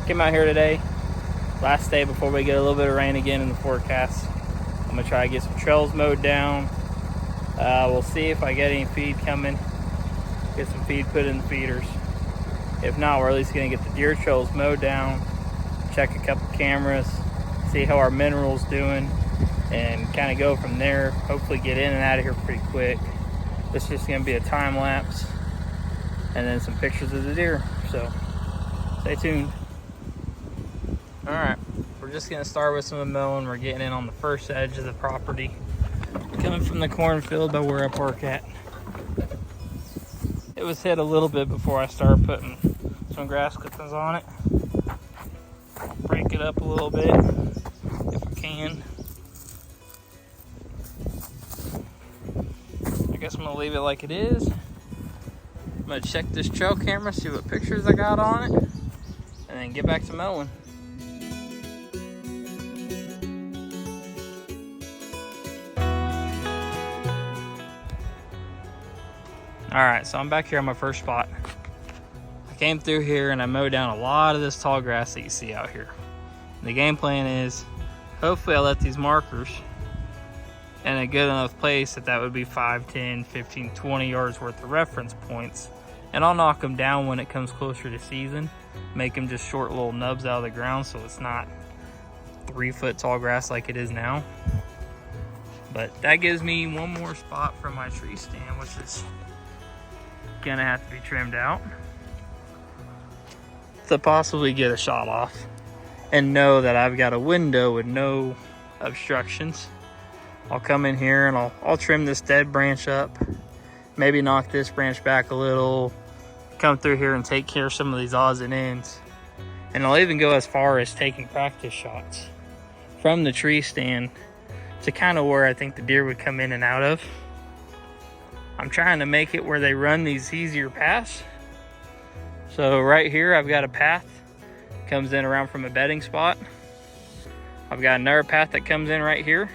Came out here today, last day before we get a little bit of rain again in the forecast. I'm gonna try to get some trails mowed down. We'll see if I get any feed coming. Get some feed put in the feeders. If not, we're at least gonna get the deer trails mowed down, check a couple cameras, see how our mineral's doing, and kind of go from there. Hopefully get in and out of here pretty quick. This is just gonna be a time lapse and then some pictures of the deer, so stay tuned. All right, we're just gonna start with some mowing. We're getting in on the first edge of the property, coming from the cornfield by where I park at. It was hit a little bit before I started putting some grass clippings on it. Break it up a little bit if I can. I guess I'm gonna leave it like it is. I'm gonna check this trail camera, see what pictures I got on it, and then get back to mowing. All right, so I'm back here on my first spot. I came through here and I mowed down a lot of this tall grass that you see out here. The game plan is, hopefully I let these markers in a good enough place that would be 5, 10, 15, 20 yards worth of reference points. And I'll knock them down when it comes closer to season. Make them just short little nubs out of the ground so it's not 3-foot tall grass like it is now. But that gives me one more spot for my tree stand, which is gonna have to be trimmed out to possibly get a shot off and know that I've got a window with no obstructions. I'll come in here and I'll trim this dead branch up, maybe knock this branch back a little, come through here and take care of some of these odds and ends. And I'll even go as far as taking practice shots from the tree stand to kind of where I think the deer would come in and out of. I'm trying to make it where they run these easier paths. So right here, I've got a path comes in around from a bedding spot. I've got another path that comes in right here,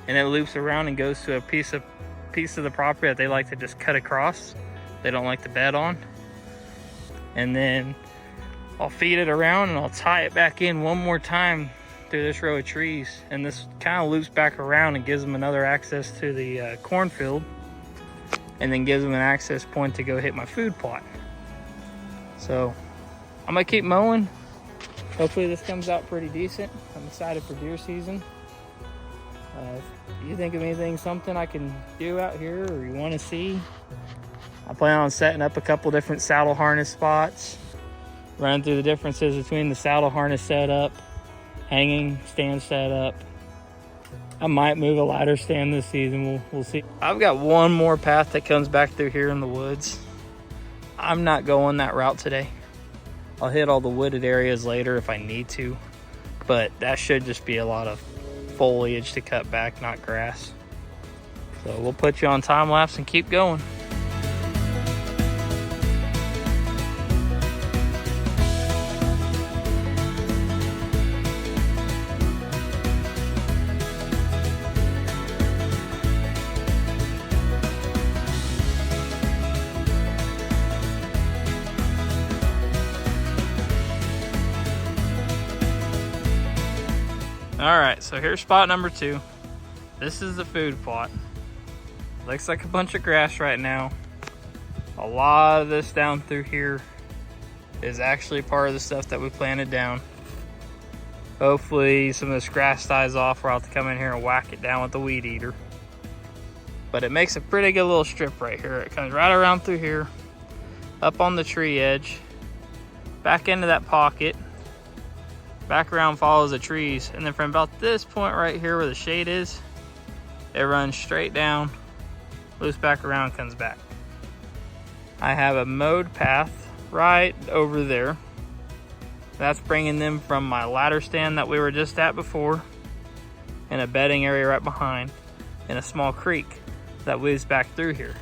and it loops around and goes to a piece of the property that they like to just cut across. They don't like to bed on. And then I'll feed it around and I'll tie it back in one more time through this row of trees. And this kind of loops back around and gives them another access to the cornfield, and then gives them an access point to go hit my food plot. So I'm gonna keep mowing. Hopefully this comes out pretty decent. I'm excited for deer season. If you think of anything, something I can do out here or you want to see, I plan on setting up a couple different saddle harness spots, running through the differences between the saddle harness setup, hanging stand setup. I might move a ladder stand this season, we'll see. I've got one more path that comes back through here in the woods. I'm not going that route today. I'll hit all the wooded areas later if I need to, but that should just be a lot of foliage to cut back, not grass. So we'll put you on time lapse and keep going. All right, so here's spot number 2. This is the food plot. Looks like a bunch of grass right now. A lot of this down through here is actually part of the stuff that we planted down. Hopefully some of this grass dies off, or I'll have to come in here and whack it down with the weed eater. But it makes a pretty good little strip right here. It comes right around through here, up on the tree edge, back into that pocket, back around, follows the trees, and then from about this point right here where the shade is, it runs straight down, loops back around, comes back. I have a mowed path right over there. That's bringing them from my ladder stand that we were just at before, and a bedding area right behind, and a small creek that weaves back through here.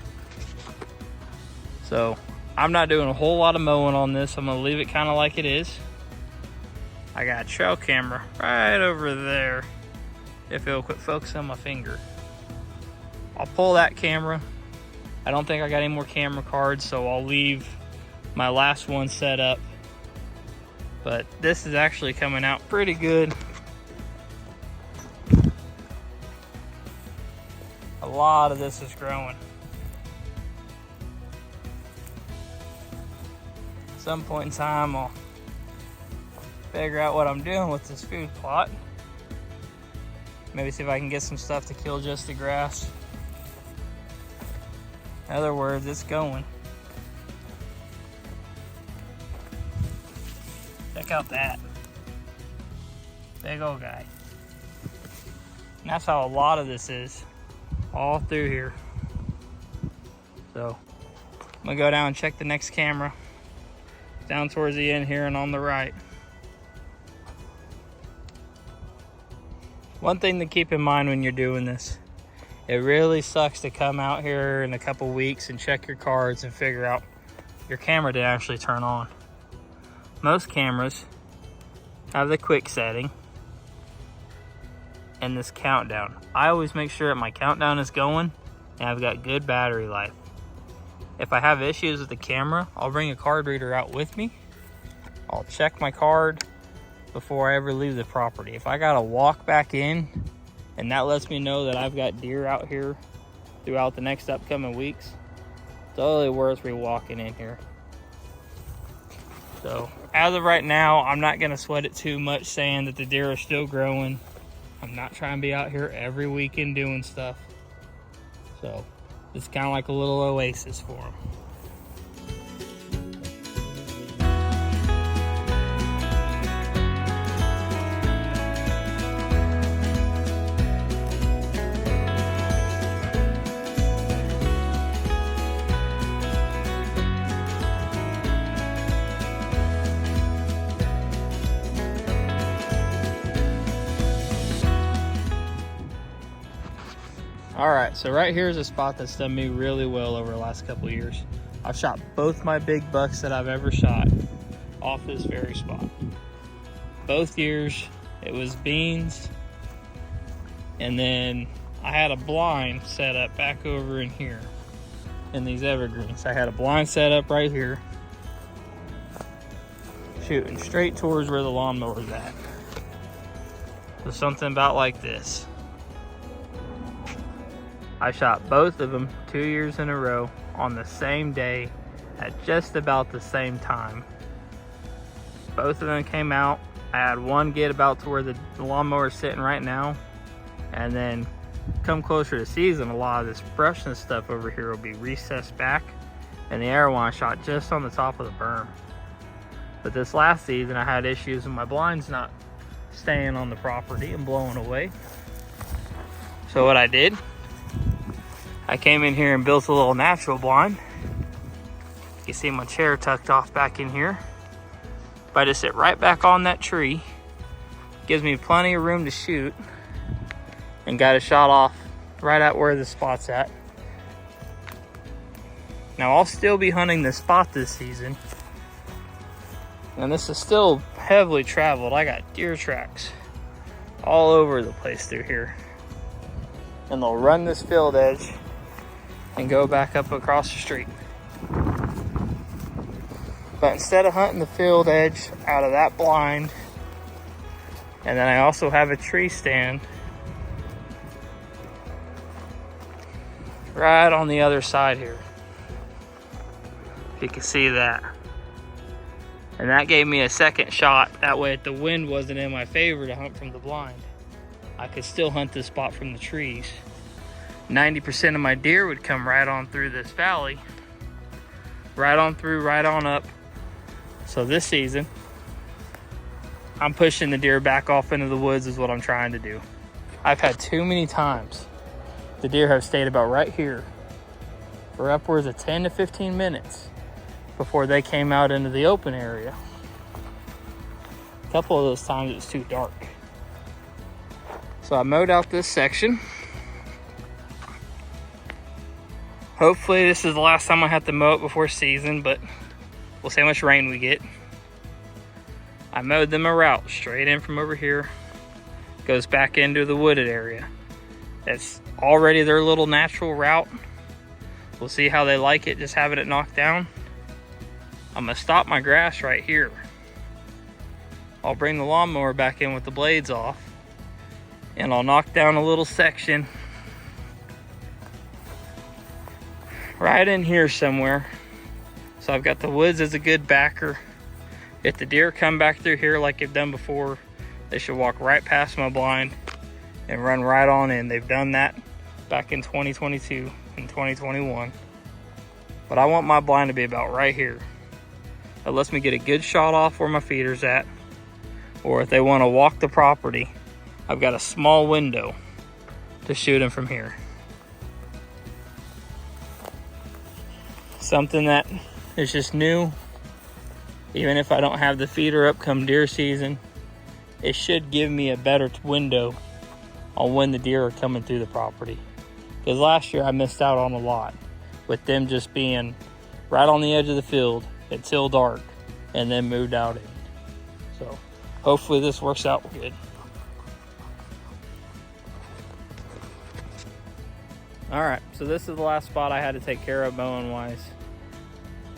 So I'm not doing a whole lot of mowing on this. I'm gonna leave it kind of like it is. I got a trail camera right over there. If it'll quit focusing on my finger, I'll pull that camera. I don't think I got any more camera cards, so I'll leave my last one set up But this is actually coming out pretty good. A lot of this is growing. At some point in time, I'll figure out what I'm doing with this food plot. Maybe see if I can get some stuff to kill just the grass. In other words, it's going. Check out that big old guy. And that's how a lot of this is, all through here. So I'm gonna go down and check the next camera down towards the end here and on the right. One thing to keep in mind when you're doing this, it really sucks to come out here in a couple weeks and check your cards and figure out your camera didn't actually turn on. Most cameras have the quick setting and this countdown. I always make sure that my countdown is going and I've got good battery life. If I have issues with the camera, I'll bring a card reader out with me. I'll check my card before I ever leave the property. If I gotta walk back in and that lets me know that I've got deer out here throughout the next upcoming weeks, totally worth re-walking in here. So as of right now, I'm not gonna sweat it too much saying that the deer are still growing. I'm not trying to be out here every weekend doing stuff. So it's kind of like a little oasis for them. All right, so right here is a spot that's done me really well over the last couple of years. I've shot both my big bucks that I've ever shot off this very spot. Both years it was beans, and then I had a blind set up back over in here in these evergreens. I had a blind set up right here, shooting straight towards where the lawnmower's at. So something about like this. I shot both of them 2 years in a row on the same day at just about the same time. Both of them came out. I had one get about to where the lawnmower is sitting right now, and then come closer to season, a lot of this brush and stuff over here will be recessed back, and the arrow one I shot just on the top of the berm. But this last season I had issues with my blinds not staying on the property and blowing away. So what I did, I came in here and built a little natural blind. You see my chair tucked off back in here. If I just sit right back on that tree, gives me plenty of room to shoot, and got a shot off right at where the spot's at. Now I'll still be hunting this spot this season, and this is still heavily traveled. I got deer tracks all over the place through here, and they'll run this field edge and go back up across the street. But instead of hunting the field edge out of that blind, and then I also have a tree stand right on the other side here. You can see that. And that gave me a second shot. That way if the wind wasn't in my favor to hunt from the blind, I could still hunt this spot from the trees. 90% of my deer would come right on through this valley, right on through, right on up. So this season, I'm pushing the deer back off into the woods is what I'm trying to do. I've had too many times the deer have stayed about right here for upwards of 10 to 15 minutes before they came out into the open area. A couple of those times it was too dark. So I mowed out this section. Hopefully this is the last time I have to mow it before season, but we'll see how much rain we get. I mowed them a route straight in from over here. Goes back into the wooded area. It's already their little natural route. We'll see how they like it, just having it knocked down. I'm gonna stop my grass right here. I'll bring the lawnmower back in with the blades off, and I'll knock down a little section right in here somewhere. So I've got the woods as a good backer. If the deer come back through here like they've done before, they should walk right past my blind and run right on in. They've done that back in 2022 and 2021. But I want my blind to be about right here. That lets me get a good shot off where my feeder's at. Or if they want to walk the property, I've got a small window to shoot them from here. Something that is just new. Even if I don't have the feeder up come deer season, it should give me a better window on when the deer are coming through the property. Because last year I missed out on a lot with them just being right on the edge of the field until dark and then moved out in. So hopefully this works out good. All right, so this is the last spot I had to take care of mowing wise.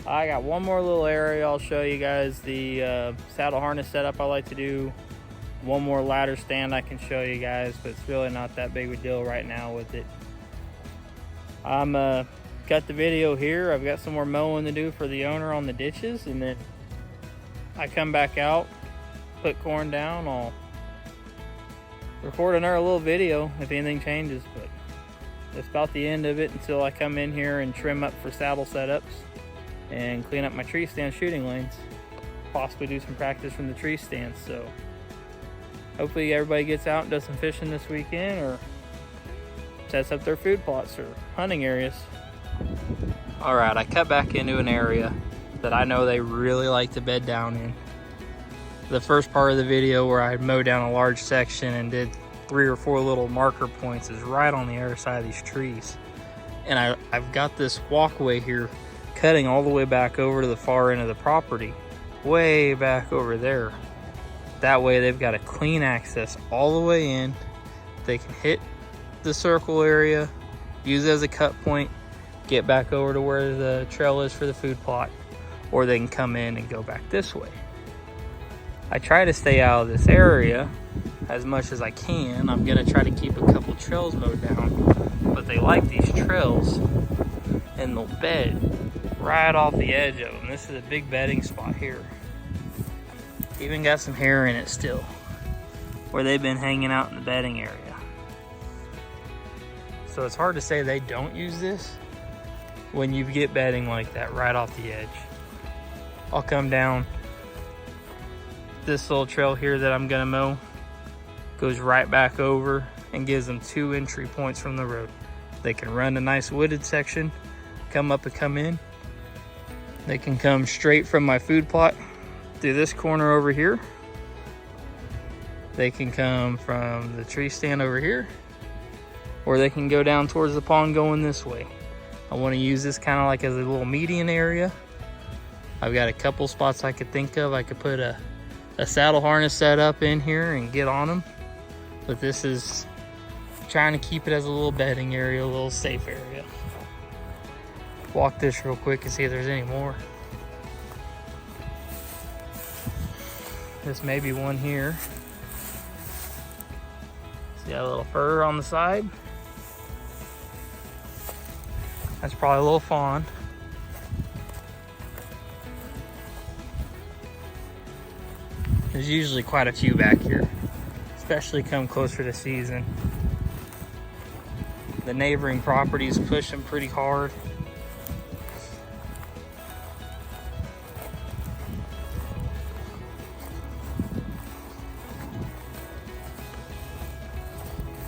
I got one more little area I'll show you guys, the saddle harness setup I like to do. One more ladder stand I can show you guys, but it's really not that big of a deal right now with it. I'm cut the video here. I've got some more mowing to do for the owner on the ditches, and then I come back out, put corn down. I'll record another little video if anything changes, but that's about the end of it until I come in here and trim up for saddle setups and clean up my tree stand shooting lanes. Possibly do some practice from the tree stands. So hopefully everybody gets out and does some fishing this weekend or sets up their food plots or hunting areas. All right, I cut back into an area that I know they really like to bed down in. The first part of the video where I mowed down a large section and did 3 or 4 little marker points is right on the other side of these trees. And I've got this walkway here cutting all the way back over to the far end of the property, way back over there. That way they've got a clean access all the way in. They can hit the circle area, use it as a cut point, get back over to where the trail is for the food plot, or they can come in and go back this way. I try to stay out of this area as much as I can. I'm gonna try to keep a couple trails mowed down, but they like these trails and they'll bed right off the edge of them. This is a big bedding spot here. Even got some hair in it still, where they've been hanging out in the bedding area. So it's hard to say they don't use this when you get bedding like that right off the edge. I'll come down this little trail here that I'm gonna mow, goes right back over and gives them 2 entry points from the road. They can run a nice wooded section, come up and come in. They can come straight from my food plot through this corner over here. They can come from the tree stand over here, or they can go down towards the pond going this way. I want to use this kind of like as a little median area. I've got a couple spots I could think of. I could put a saddle harness set up in here and get on them, but this is trying to keep it as a little bedding area, a little safe area. Walk this real quick and see if there's any more. This may be one here. See that little fur on the side? That's probably a little fawn. There's usually quite a few back here, especially come closer to season. The neighboring properties push them pretty hard.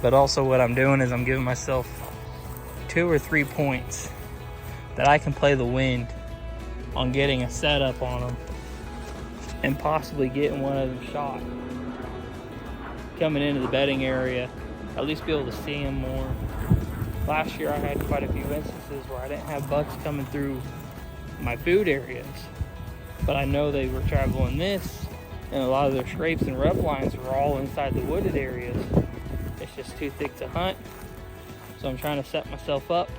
But also what I'm doing is I'm giving myself 2 or 3 points that I can play the wind on getting a setup on them and possibly getting one of them shot. Coming into the bedding area, at least be able to see them more. Last year I had quite a few instances where I didn't have bucks coming through my food areas, but I know they were traveling this, and a lot of their scrapes and rub lines were all inside the wooded areas. It's just too thick to hunt, so I'm trying to set myself up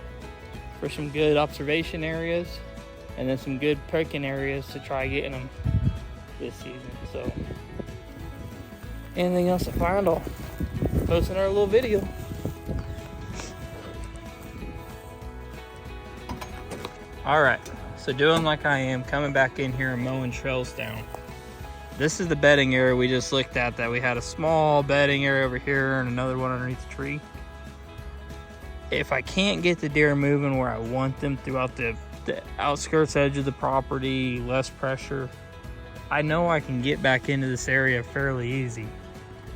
for some good observation areas and then some good perking areas to try getting them this season. So anything else I find, I'll post another little video. All right, so doing like I am, coming back in here and mowing trails down. This is the bedding area we just looked at, that we had a small bedding area over here and another one underneath the tree. If I can't get the deer moving where I want them throughout the outskirts edge of the property, less pressure, I know I can get back into this area fairly easy.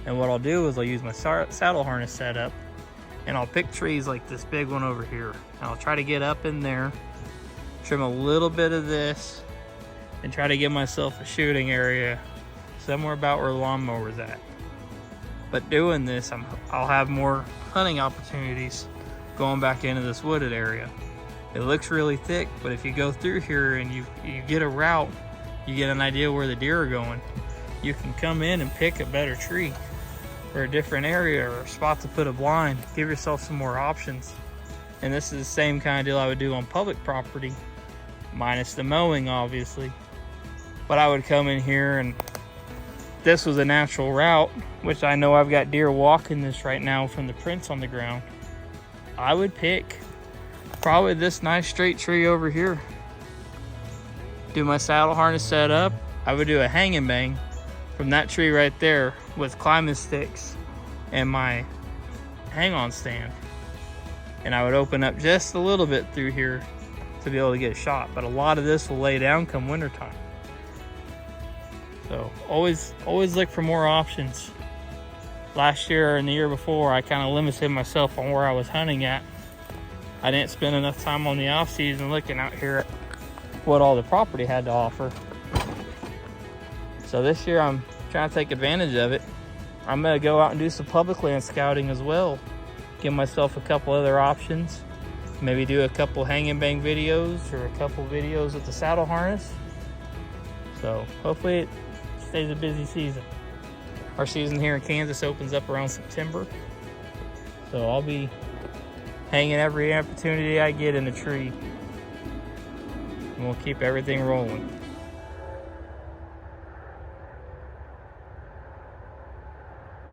And what I'll do is I'll use my saddle harness setup, and I'll pick trees like this big one over here. And I'll try to get up in there, trim a little bit of this, and try to give myself a shooting area somewhere about where the lawnmower's at. But doing this, I'll have more hunting opportunities going back into this wooded area. It looks really thick, but if you go through here and you get a route, you get an idea where the deer are going, you can come in and pick a better tree or a different area or a spot to put a blind. Give yourself some more options. And this is the same kind of deal I would do on public property, minus the mowing, obviously. But I would come in here, and this was a natural route, which I know I've got deer walking this right now from the prints on the ground. I would pick probably this nice straight tree over here. Do my saddle harness setup. I would do a hang and bang from that tree right there with climbing sticks and my hang-on stand. And I would open up just a little bit through here to be able to get a shot. But a lot of this will lay down come wintertime. So always look for more options. Last year and the year before, I kind of limited myself on where I was hunting at. I didn't spend enough time on the off season looking out here at what all the property had to offer. So this year I'm trying to take advantage of it. I'm gonna go out and do some public land scouting as well. Give myself a couple other options. Maybe do a couple hang and bang videos or a couple videos with the saddle harness. So hopefully it stays a busy season. Our season here in Kansas opens up around September. So I'll be hanging every opportunity I get in a tree. And we'll keep everything rolling.